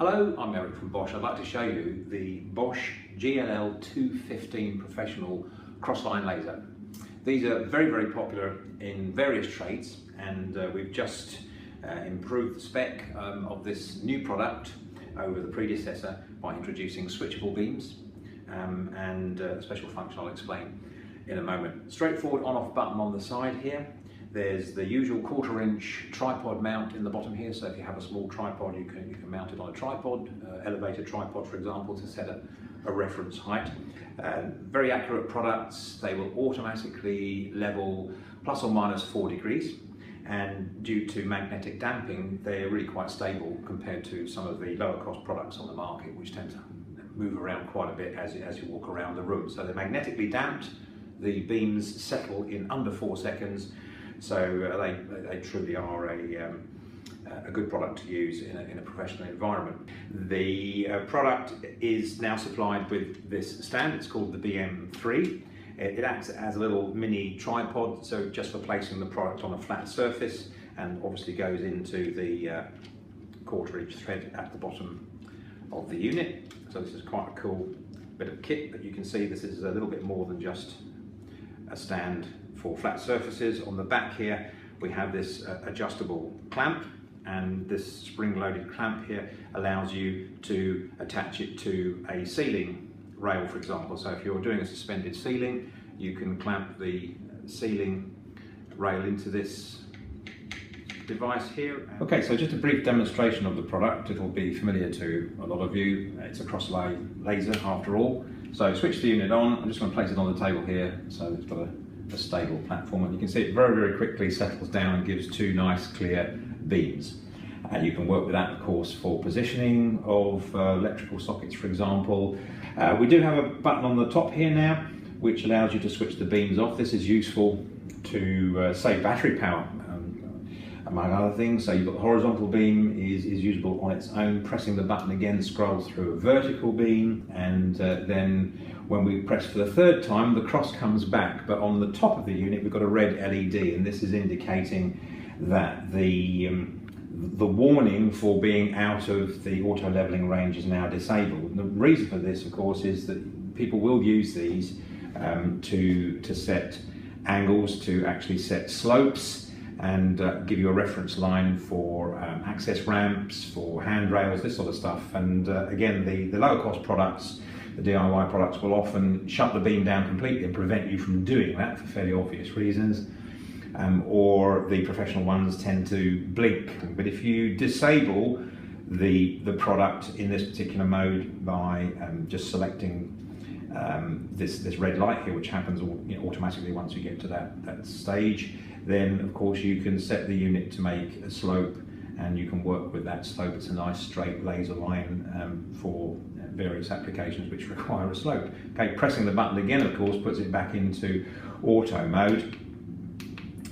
Hello, I'm Eric from Bosch. I'd like to show you the Bosch GLL2-15 professional crossline laser. These are very popular in various trades, and we've just improved the spec of this new product over the predecessor by introducing switchable beams and a special function I'll explain in a moment. Straightforward on-off button on the side here. There's the usual 1/4-inch tripod mount in the bottom here, so if you have a small tripod you can mount it on a tripod, elevated tripod for example, to set a reference height. Very accurate products. They will automatically level plus or minus 4 degrees, and due to magnetic damping they're really quite stable compared to some of the lower cost products on the market, which tend to move around quite a bit as you walk around the room. So they're magnetically damped. The beams settle in under 4 seconds. So they truly are a good product to use in a professional environment. The product is now supplied with this stand. It's called the BM3. It acts as a little mini tripod, so just for placing the product on a flat surface, and obviously goes into the 1/4-inch thread at the bottom of the unit. So this is quite a cool bit of kit, but you can see this is a little bit more than just a stand for flat surfaces. On the back here we have this adjustable clamp, and this spring-loaded clamp here allows you to attach it to a ceiling rail, for example. So if you're doing a suspended ceiling, you can clamp the ceiling rail into this device here. Okay, so just a brief demonstration of the product. It'll be familiar to a lot of you. It's a cross-lay laser after all. So switch the unit on. I'm just going to place it on the table here so it's got a stable platform, and you can see it very quickly settles down and gives 2 nice clear beams. And you can work with that, of course, for positioning of electrical sockets, for example. We do have a button on the top here now which allows you to switch the beams off. This is useful to save battery power, among other things. So you've got the horizontal beam is usable on its own. Pressing the button again scrolls through a vertical beam, and then when we press for the 3rd time, the cross comes back. But on the top of the unit we've got a red LED, and this is indicating that the warning for being out of the auto leveling range is now disabled. And the reason for this, of course, is that people will use these to set angles, to actually set slopes, and give you a reference line for access ramps, for handrails, this sort of stuff. And again, the lower cost products, the DIY products, will often shut the beam down completely and prevent you from doing that for fairly obvious reasons. Or the professional ones tend to blink. But if you disable the product in this particular mode by just selecting this red light here, which happens automatically once you get to that stage, then of course you can set the unit to make a slope, and you can work with that slope. It's a nice straight laser line for various applications which require a slope. Okay, pressing the button again, of course, puts it back into auto mode,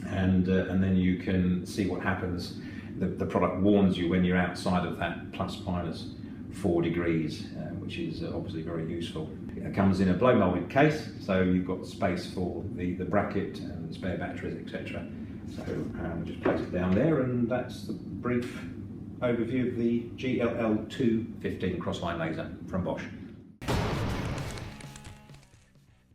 and then you can see what happens. The product warns you when you're outside of that plus minus 4 degrees, which is obviously very useful. It comes in a blow molded case, so you've got space for the bracket and spare batteries, etc. So just place it down there, and that's the brief overview of the GLL2-15 crossline laser from Bosch.